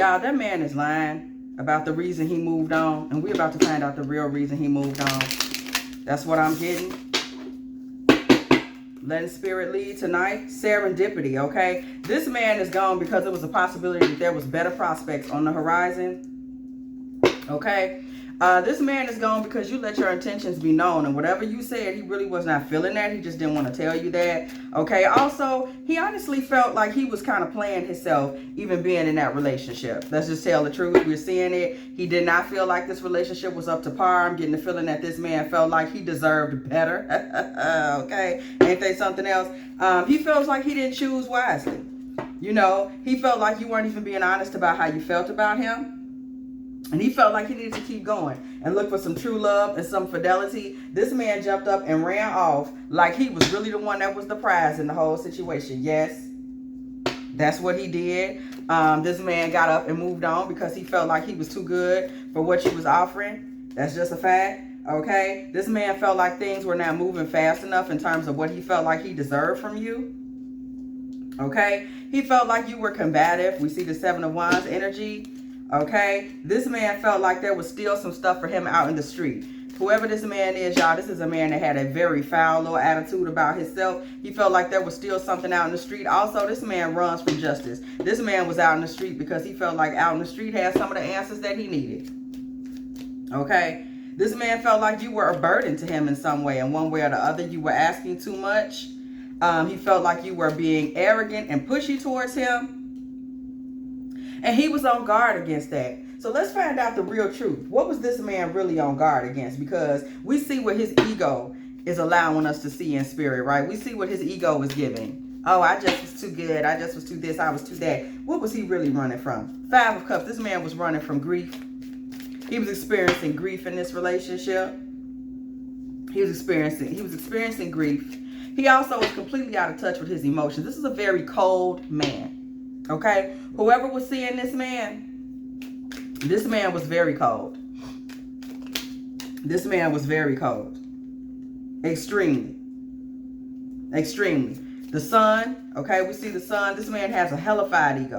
Y'all, that man is lying about the reason he moved on. And we're about to find out the real reason he moved on. That's what I'm getting. Letting spirit lead tonight. Serendipity, okay? This man is gone because it was a possibility that there was better prospects on the horizon. Okay? This man is gone because you let your intentions be known. And whatever you said, he really was not feeling that. He just didn't want to tell you that. Okay? Also, he honestly felt like he was kind of playing himself even being in that relationship. Let's just tell the truth. We're seeing it. He did not feel like this relationship was up to par. I'm getting the feeling that this man felt like he deserved better. Okay? Ain't they something else? He feels like he didn't choose wisely. You know, he felt like you weren't even being honest about how you felt about him. And he felt like he needed to keep going and look for some true love and some fidelity. This man jumped up and ran off like he was really the one that was the prize in the whole situation. Yes, that's what he did. This man got up and moved on because he felt like he was too good for what you was offering. That's just a fact. Okay? This man felt like things were not moving fast enough in terms of what he felt like he deserved from you. Okay? He felt like you were combative. We see the Seven of Wands energy. Okay, this man felt like there was still some stuff for him out in the street. Whoever this man is, y'all, this is a man that had a very foul little attitude about himself. He felt like there was still something out in the street. Also, this man runs from justice. This man was out in the street because he felt like out in the street had some of the answers that he needed. Okay, this man felt like you were a burden to him in some way. In one way or the other, you were asking too much. He felt like you were being arrogant and pushy towards him. And he was on guard against that. So let's find out the real truth. What was this man really on guard against? Because we see what his ego is allowing us to see in spirit, right? We see what his ego is giving. Oh, I just was too good. I just was too this. I was too that. What was he really running from? Five of Cups. This man was running from grief. He was experiencing grief in this relationship. He was experiencing grief. He also was completely out of touch with his emotions. This is a very cold man. Okay, whoever was seeing this man was very cold. This man was very cold. Extremely. Extremely. The sun, okay, we see the sun. This man has a hellified ego.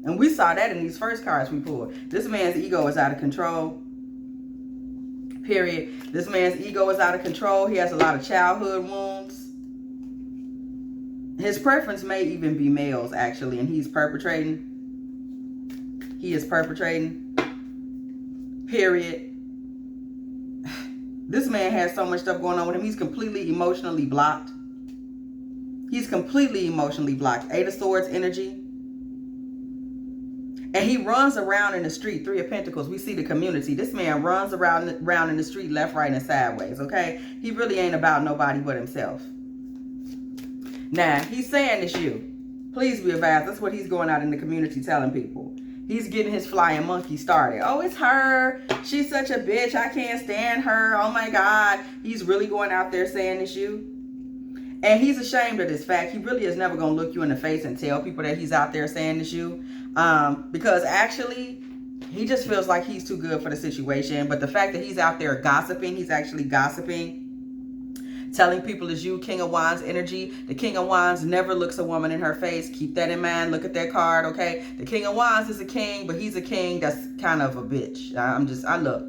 And we saw that in these first cards we pulled. This man's ego is out of control. Period. This man's ego is out of control. He has a lot of childhood wounds. His preference may even be males, actually, and he's perpetrating. He is perpetrating. Period. This man has so much stuff going on with him. He's completely emotionally blocked. He's completely emotionally blocked. Eight of Swords energy. And he runs around in the street. Three of Pentacles. We see the community. This man runs around in the street, left, right, and sideways, okay? He really ain't about nobody but himself. Now, he's saying it's you. Please be advised. That's what he's going out in the community telling people. He's getting his flying monkey started. Oh, it's her. She's such a bitch. I can't stand her. Oh, my God. He's really going out there saying it's you. And he's ashamed of this fact. He really is never going to look you in the face and tell people that he's out there saying it's you. Because actually, he just feels like he's too good for the situation. But the fact that he's out there gossiping, he's actually gossiping. Telling people it's you, King of Wands energy. The King of Wands never looks a woman in her face. Keep that in mind. Look at that card, okay? The King of Wands is a king, but he's a king that's kind of a bitch. Look.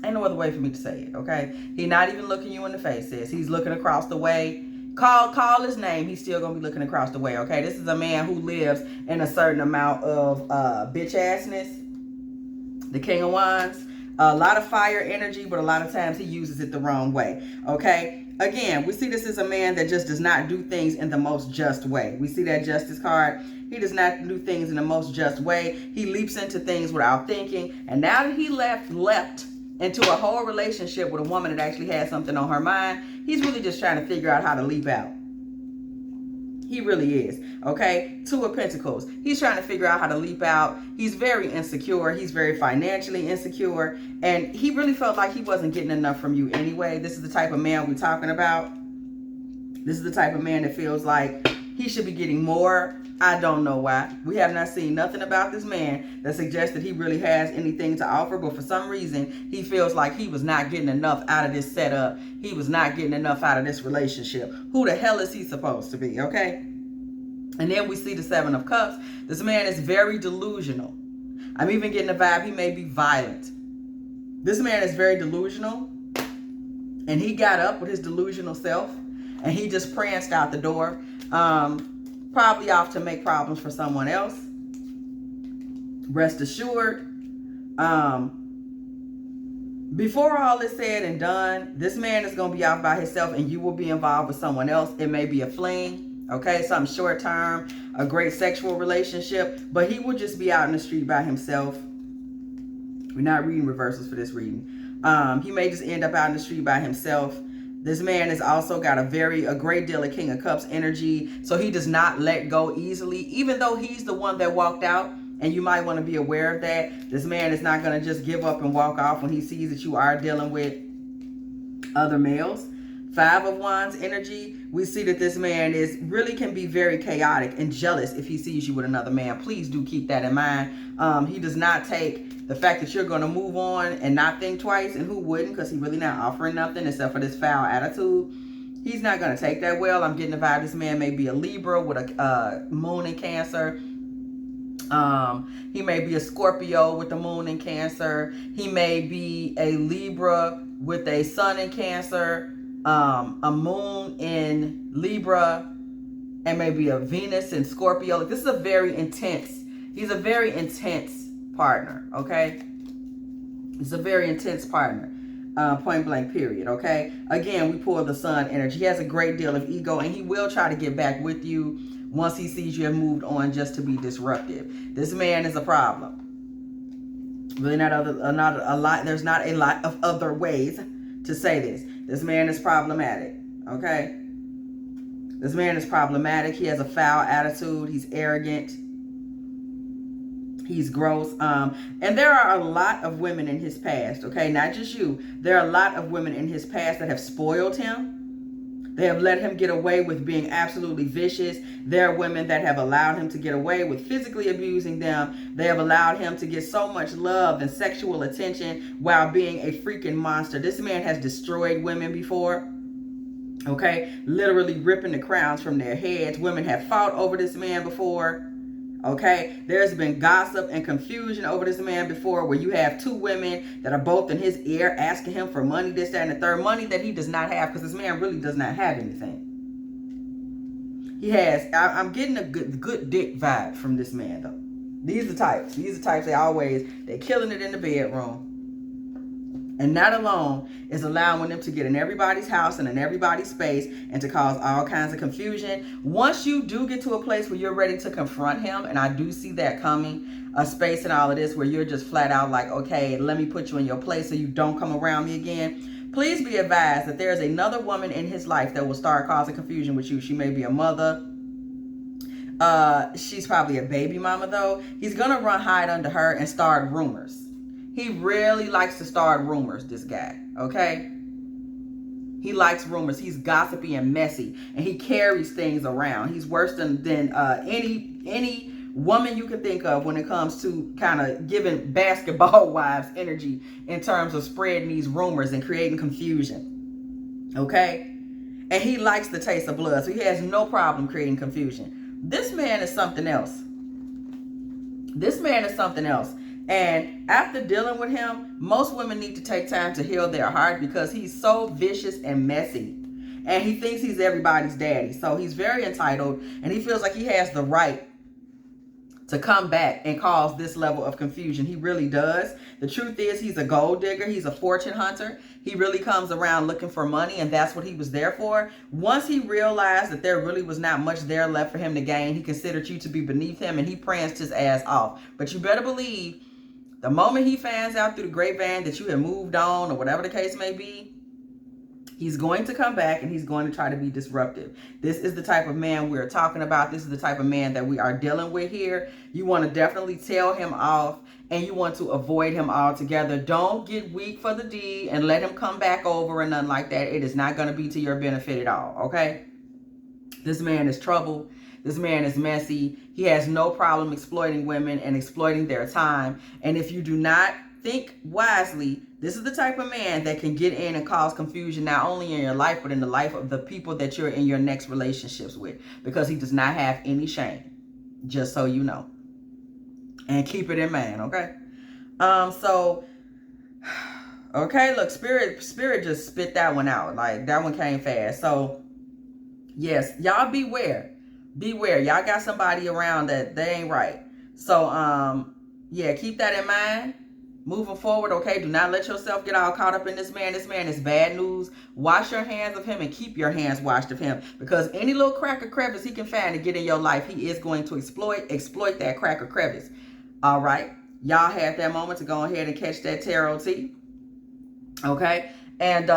Ain't no other way for me to say it, okay? He's not even looking you in the face, sis. He's looking across the way. Call his name. He's still going to be looking across the way, okay? This is a man who lives in a certain amount of bitch-assness. The King of Wands. A lot of fire energy, but a lot of times he uses it the wrong way, okay? Again, we see this as a man that just does not do things in the most just way. We see that Justice card. He does not do things in the most just way. He leaps into things without thinking. And now that he leapt into a whole relationship with a woman that actually had something on her mind, he's really just trying to figure out how to leap out. He really is, okay? Two of Pentacles. He's trying to figure out how to leap out. He's very insecure. He's very financially insecure. And he really felt like he wasn't getting enough from you anyway. This is the type of man we're talking about. This is the type of man that feels like he should be getting more. I don't know why. We have not seen nothing about this man that suggests that he really has anything to offer. But for some reason, he feels like he was not getting enough out of this setup. He was not getting enough out of this relationship. Who the hell is he supposed to be, okay? And then we see the Seven of Cups. This man is very delusional. I'm even getting a vibe he may be violent. This man is very delusional, and he got up with his delusional self, and he just pranced out the door, probably off to make problems for someone else. Rest assured, before all is said and done, this man is going to be out by himself, and you will be involved with someone else. It may be a fling, okay, something short term, a great sexual relationship, but he will just be out in the street by himself. We're not reading reversals for this reading. He may just end up out in the street by himself. This man has also got a great deal of King of Cups energy, so he does not let go easily, even though he's the one that walked out. And you might want to be aware of that. This man is not going to just give up and walk off when he sees that you are dealing with other males. 5 of Wands energy. We see that this man really can be very chaotic and jealous if he sees you with another man. Please do keep that in mind. He does not take the fact that you're going to move on and not think twice. And who wouldn't? Because he's really not offering nothing except for this foul attitude. He's not going to take that well. I'm getting the vibe this man may be a Libra with a moon in Cancer. He may be a Scorpio with the moon in Cancer. He may be a Libra with a sun in Cancer, a moon in Libra, and maybe a Venus in Scorpio. This is a very intense, he's a very intense partner, okay? He's a very intense partner, point blank period, okay? Again, we pull the sun energy. He has a great deal of ego, and he will try to get back with you once he sees you have moved on just to be disruptive. This man is a problem. Really not a lot. There's not a lot of other ways to say this. This man is problematic, okay? This man is problematic. He has a foul attitude. He's arrogant. He's gross. And there are a lot of women in his past, okay? Not just you. There are a lot of women in his past that have spoiled him. They have let him get away with being absolutely vicious. There are women that have allowed him to get away with physically abusing them. They have allowed him to get so much love and sexual attention while being a freaking monster. This man has destroyed women before, okay? Literally ripping the crowns from their heads. Women have fought over this man before. Okay, there's been gossip and confusion over this man before, where you have 2 women that are both in his ear asking him for money, this, that, and the third. Money that he does not have, because this man really does not have anything. He has, I'm getting a good dick vibe from this man, though. These are types. These are types they're killing it in the bedroom. And that alone is allowing them to get in everybody's house and in everybody's space and to cause all kinds of confusion. Once you do get to a place where you're ready to confront him, and I do see that coming, a space and all of this where you're just flat out like, okay, let me put you in your place so you don't come around me again. Please be advised that there's another woman in his life that will start causing confusion with you. She may be a mother. She's probably a baby mama, though. He's going to run hide under her and start rumors. He really likes to start rumors, this guy, okay? He likes rumors. He's gossipy and messy, and he carries things around. He's worse than any woman you can think of when it comes to kind of giving basketball wives energy in terms of spreading these rumors and creating confusion, okay? And he likes the taste of blood, so he has no problem creating confusion. This man is something else. This man is something else. And after dealing with him, most women need to take time to heal their heart, because he's so vicious and messy. And he thinks he's everybody's daddy. So he's very entitled, and he feels like he has the right to come back and cause this level of confusion. He really does. The truth is, he's a gold digger. He's a fortune hunter. He really comes around looking for money, and that's what he was there for. Once he realized that there really was not much there left for him to gain, he considered you to be beneath him, and he pranced his ass off. But you better believe, the moment he finds out through the grapevine that you have moved on, or whatever the case may be, he's going to come back and he's going to try to be disruptive. This is the type of man we're talking about. This is the type of man that we are dealing with here. You want to definitely tell him off, and you want to avoid him altogether. Don't get weak for the deed and let him come back over and nothing like that. It is not going to be to your benefit at all, okay? This man is trouble. This man is messy. He has no problem exploiting women and exploiting their time. And if you do not think wisely, this is the type of man that can get in and cause confusion, not only in your life, but in the life of the people that you're in your next relationships with, because he does not have any shame, just so you know. And keep it in mind, okay? Okay, look, spirit just spit that one out. Like, that one came fast. So, yes, y'all beware. Beware. Y'all got somebody around that they ain't right. So, yeah, keep that in mind. Moving forward, okay? Do not let yourself get all caught up in this man. This man is bad news. Wash your hands of him and keep your hands washed of him. Because any little crack or crevice he can find to get in your life, he is going to exploit that crack or crevice. All right? Y'all had that moment to go ahead and catch that tarot tea. Okay? And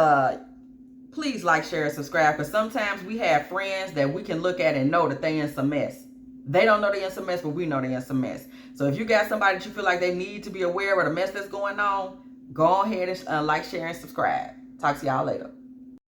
please like, share, and subscribe. Because sometimes we have friends that we can look at and know that they in some mess. They don't know they're in some mess, but we know they're in some mess. So if you got somebody that you feel like they need to be aware of the mess that's going on, go ahead and like, share, and subscribe. Talk to y'all later.